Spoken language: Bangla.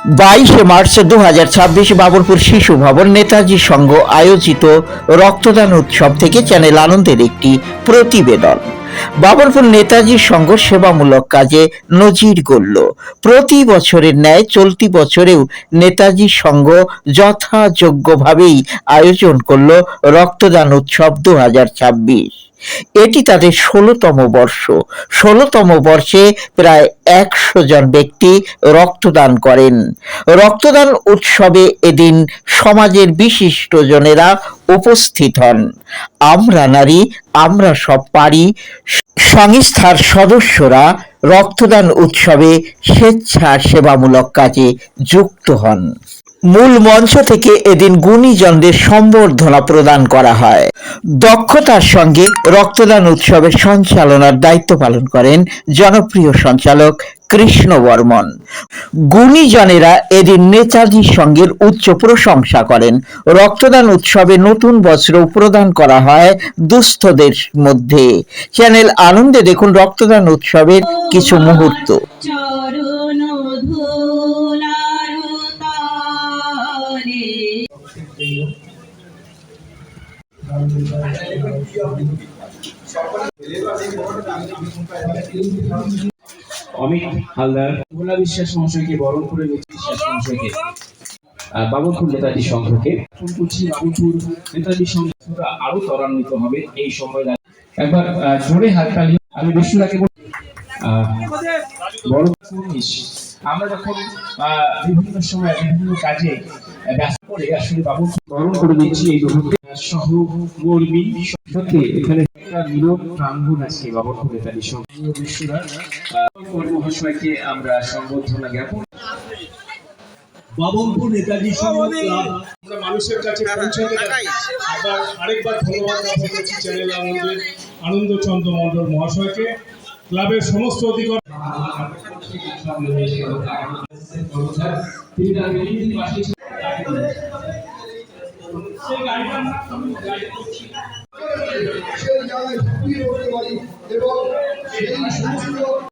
22 মার্চ 2026 বাবরপুর শিশু ভবন নেতাজি সংঘ আয়োজিত রক্তদান উৎসব থেকে চ্যানেল আনন্দের একটি প্রতিবেদন। বাবরপুর নেতাজি সংঘ সেবামূলক কাজে নজির গড়ল। প্রতি বছরের ন্যায় চলতি বছরেও নেতাজি সংঘ যথাযোগ্যভাবেই আয়োজন করল রক্তদান উৎসব 2026। এটি তাদের 16তম বর্ষ। 16তম বর্ষে প্রায় 100 জন ব্যক্তি রক্তদান করেন। রক্তদান উৎসবে এদিন সমাজের বিশিষ্ট জনেরা উপস্থিত হন। আমরা নারী, আমরা সব পারি সংস্থার সদস্যরা রক্তদান উৎসবে স্বেচ্ছাসেবামূলক কাজে যুক্ত হন। মূল মঞ্চ থেকে এদিন গুণীজনদের সম্বর্ধনা প্রদান করা হয়। দক্ষতার সঙ্গে রক্তদান উৎসবের সঞ্চালনার দায়িত্ব পালন করেন জনপ্রিয় সঞ্চালক কৃষ্ণ বর্মন। গুণীজনেরা এদিন নেতাজি সংঘের উচ্চ প্রশংসা করেন। রক্তদান উৎসবে নতুন বস্ত্র প্রদান করা হয় দুস্থদের মধ্যে। চ্যানেল আনন্দে দেখুন রক্তদান উৎসবের কিছু মুহূর্ত। অমিত হালদার, ভোলা বিশ্বাস মহাশয়কে বরণ করে বিশ্বাস মহাশয়কে বাবরপুর নেতাজি সংঘকে বাবরপুর নেতাজি সংঘ আরো ত্বরান্বিত হবে এই সময়। একবার জোরে হাততালি। আমি বিষ্ণুদাকে বড় আমরা যখন বিভিন্ন সময় বিভিন্ন কাজে ব্যস্ত করে আসলে বাবরপুর বরণ করে দিচ্ছি এই মুহূর্তে সহকর্মী সত্যি এখানে একটা নীরব প্রাঙ্গণ আছে বাবরপুর নেতাজি সংঘ। বিষ্ণুদা মহাশয়কে আমরা সম্বর্ধনা জ্ঞাপন। বাবরপুর নেতাজি সংঘ ক্লাব আমরা মানুষের কাছে পৌঁছাতে আরেকবার ধন্যবাদ জ্ঞাপন করছি চ্যানেল আনন্দের আনন্দচন্দ্র মণ্ডল মহাশয়কে, ক্লাবের সমস্ত অধিকার এবং সেই সমস্ত